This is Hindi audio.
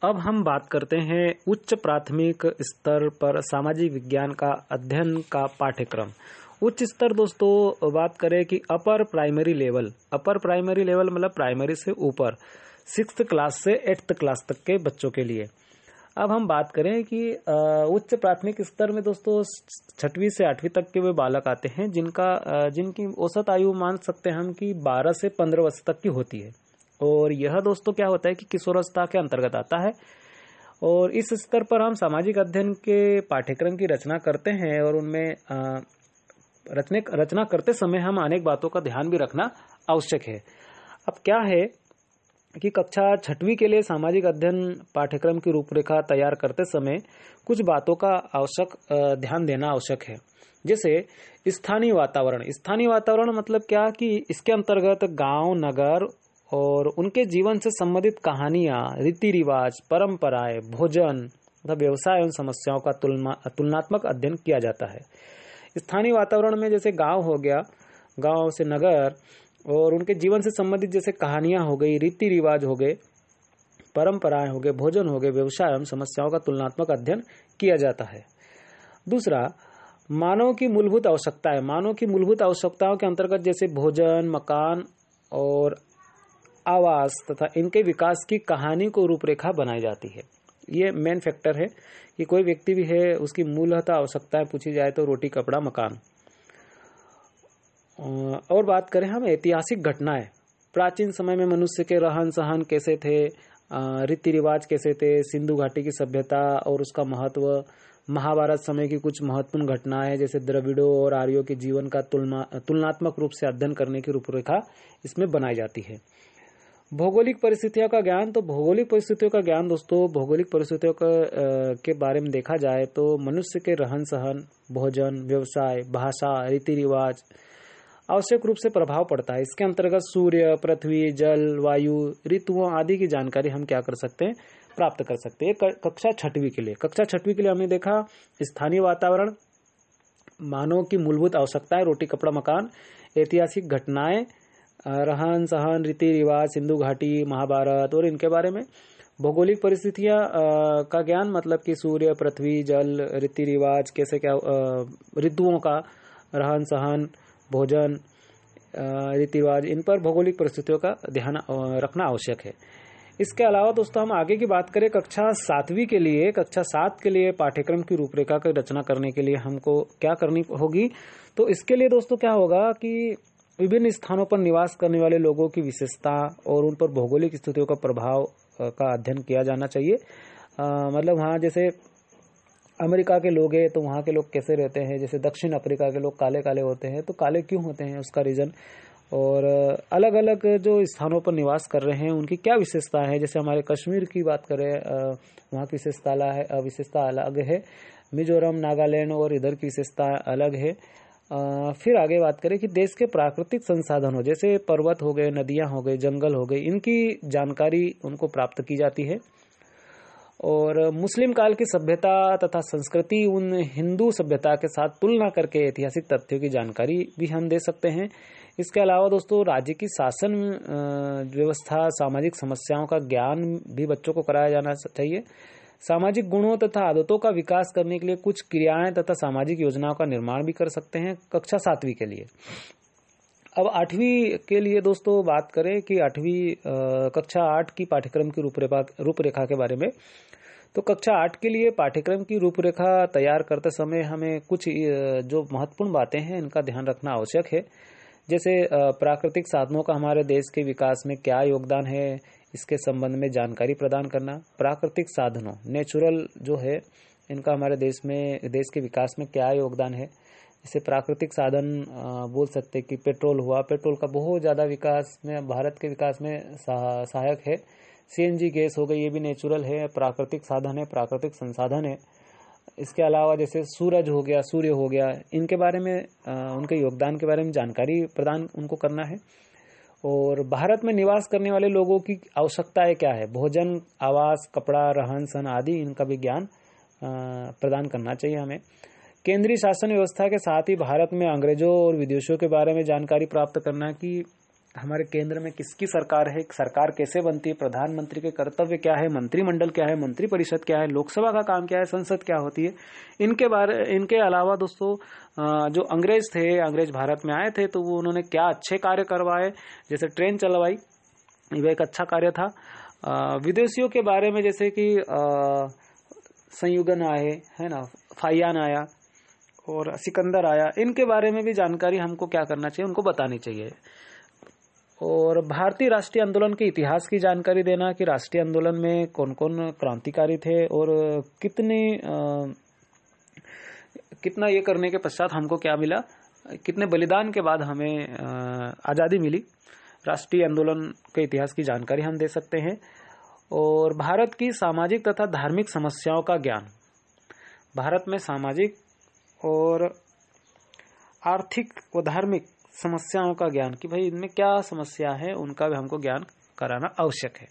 अब हम बात करते हैं उच्च प्राथमिक स्तर पर सामाजिक विज्ञान का अध्ययन का पाठ्यक्रम। उच्च स्तर दोस्तों बात करें कि अपर प्राइमरी लेवल मतलब प्राइमरी से ऊपर 6th क्लास से 8th क्लास तक के बच्चों के लिए। अब हम बात करें कि उच्च प्राथमिक स्तर में दोस्तों 6वीं से 8वीं तक के वे बालक आते हैं जिनकी औसत आयु मान सकते हैं हम कि 12 से 15 वर्ष तक की होती है। और यह दोस्तों क्या होता है कि किशोरावस्था के अंतर्गत आता है। और इस स्तर पर हम सामाजिक अध्ययन के पाठ्यक्रम की रचना करते हैं और उनमें रचना करते समय हम अनेक बातों का ध्यान भी रखना आवश्यक है। अब क्या है कि कक्षा 6वीं के लिए सामाजिक अध्ययन पाठ्यक्रम की रूपरेखा तैयार करते समय कुछ बातों का ध्यान देना आवश्यक है। जैसे स्थानीय वातावरण मतलब क्या कि इसके अंतर्गत गांव, नगर और उनके जीवन से संबंधित कहानियां, रीति रिवाज, परंपराएं, भोजन तथा व्यवसाय एवं समस्याओं का तुलनात्मक अध्ययन किया जाता है। स्थानीय वातावरण में जैसे गांव हो गया, गांव से नगर और उनके जीवन से संबंधित जैसे कहानियां हो गई, रीति रिवाज हो गए, परंपराएं हो गए, भोजन हो गए, व्यवसाय एवं समस्याओं का तुलनात्मक अध्ययन किया जाता है। दूसरा, मानव की मूलभूत आवश्यकताओं के अंतर्गत जैसे भोजन, मकान और आवास तथा इनके विकास की कहानी को रूपरेखा बनाई जाती है। ये मेन फैक्टर है कि कोई व्यक्ति भी है, उसकी मूलतः आवश्यकताएं पूछी जाए तो रोटी, कपड़ा, मकान। और बात करें हम ऐतिहासिक घटनाएं, प्राचीन समय में मनुष्य के रहन सहन कैसे थे, रीति रिवाज कैसे थे, सिंधु घाटी की सभ्यता और उसका महत्व, महाभारत समय की कुछ महत्वपूर्ण घटनाएं जैसे द्रविड़ों और आर्यों के जीवन का तुलनात्मक रूप से अध्ययन करने की रूपरेखा इसमें बनाई जाती है। भौगोलिक परिस्थितियों का ज्ञान दोस्तों, भौगोलिक परिस्थितियों के बारे में देखा जाए तो मनुष्य के रहन सहन, भोजन, व्यवसाय, भाषा, रीति रिवाज आवश्यक रूप से प्रभाव पड़ता है। इसके अंतर्गत सूर्य, पृथ्वी, जल, वायु, ऋतुओं आदि की जानकारी हम क्या कर सकते हैं, प्राप्त कर सकते हैं। कक्षा 6वीं के लिए हमने देखा स्थानीय वातावरण, मानव की मूलभूत आवश्यकताएं, रोटी, कपड़ा, मकान, ऐतिहासिक घटनाएं, रहन सहन, रीति रिवाज, सिंधु घाटी, महाभारत और इनके बारे में। भौगोलिक परिस्थितियां का ज्ञान मतलब कि सूर्य, पृथ्वी, जल, रीति रिवाज, कैसे क्या ऋतुओं का रहन सहन, भोजन, रीति रिवाज, इन पर भौगोलिक परिस्थितियों का ध्यान रखना आवश्यक है। इसके अलावा दोस्तों हम आगे की बात करें कक्षा 7 के लिए पाठ्यक्रम की रूपरेखा की रचना करने के लिए हमको क्या करनी होगी। तो इसके लिए दोस्तों क्या होगा कि विभिन्न स्थानों पर निवास करने वाले लोगों की विशेषता और उन पर भौगोलिक स्थितियों का प्रभाव का अध्ययन किया जाना चाहिए। मतलब वहाँ जैसे अमेरिका के लोग हैं तो वहाँ के लोग कैसे रहते हैं, जैसे दक्षिण अफ्रीका के लोग काले काले होते हैं तो काले क्यों होते हैं, उसका रीजन, और अलग अलग जो स्थानों पर निवास कर रहे हैं उनकी क्या विशेषता है। जैसे हमारे कश्मीर की बात करें, वहाँ की विशेषता अलग है, मिजोरम, नागालैंड और इधर की विशेषता अलग है। फिर आगे बात करें कि देश के प्राकृतिक संसाधन हो, जैसे पर्वत हो गए, नदियां हो गए, जंगल हो गए, इनकी जानकारी उनको प्राप्त की जाती है। और मुस्लिम काल की सभ्यता तथा संस्कृति उन हिंदू सभ्यता के साथ तुलना करके ऐतिहासिक तथ्यों की जानकारी भी हम दे सकते हैं। इसके अलावा दोस्तों राज्य की शासन व्यवस्था, सामाजिक समस्याओं का ज्ञान भी बच्चों को कराया जाना चाहिए। सामाजिक गुणों तथा आदतों का विकास करने के लिए कुछ क्रियाएं तथा सामाजिक योजनाओं का निर्माण भी कर सकते हैं कक्षा 7वीं के लिए। अब 8वीं के लिए दोस्तों बात करें कि कक्षा 8 की पाठ्यक्रम की रूपरेखा के बारे में। तो कक्षा 8 के लिए पाठ्यक्रम की रूपरेखा तैयार करते समय हमें कुछ जो महत्वपूर्ण बातें हैं इनका ध्यान रखना आवश्यक है। जैसे प्राकृतिक साधनों का हमारे देश के विकास में क्या योगदान है, इसके संबंध में जानकारी प्रदान करना। प्राकृतिक साधनों, नेचुरल जो है, इनका हमारे देश के विकास में क्या योगदान है। जैसे प्राकृतिक साधन बोल सकते कि पेट्रोल हुआ, पेट्रोल का बहुत ज़्यादा विकास में, भारत के विकास में सहायक है। सीएनजी गैस हो गई, ये भी नेचुरल है, प्राकृतिक साधन है, प्राकृतिक संसाधन है। इसके अलावा जैसे सूरज हो गया, सूर्य हो गया, इनके बारे में उनके योगदान के बारे में जानकारी प्रदान उनको करना है। और भारत में निवास करने वाले लोगों की आवश्यकताएं क्या है, भोजन, आवास, कपड़ा, रहन सहन आदि, इनका भी ज्ञान प्रदान करना चाहिए हमें। केंद्रीय शासन व्यवस्था के साथ ही भारत में अंग्रेजों और विदेशियों के बारे में जानकारी प्राप्त करना कि हमारे केंद्र में किसकी सरकार है, सरकार कैसे बनती है, प्रधानमंत्री के कर्तव्य क्या है, मंत्रिमंडल क्या है, मंत्रिपरिषद क्या है, लोकसभा का काम क्या है, संसद क्या होती है, इनके अलावा दोस्तों जो अंग्रेज थे, अंग्रेज भारत में आए थे तो वो उन्होंने क्या अच्छे कार्य करवाए, जैसे ट्रेन चलवाई, वह एक अच्छा कार्य था। विदेशियों के बारे में जैसे कि संयुगन आए, है ना, फाइयान आया और सिकंदर आया, इनके बारे में भी जानकारी हमको क्या करना चाहिए, उनको बतानी चाहिए। और भारतीय राष्ट्रीय आंदोलन के इतिहास की जानकारी देना कि राष्ट्रीय आंदोलन में कौन कौन क्रांतिकारी थे और कितना ये करने के पश्चात हमको क्या मिला, कितने बलिदान के बाद हमें आज़ादी मिली। राष्ट्रीय आंदोलन के इतिहास की जानकारी हम दे सकते हैं। और भारत की सामाजिक तथा धार्मिक समस्याओं का ज्ञान, भारत में सामाजिक और आर्थिक व धार्मिक समस्याओं का ज्ञान कि भाई इनमें क्या समस्या है, उनका भी हमको ज्ञान कराना आवश्यक है।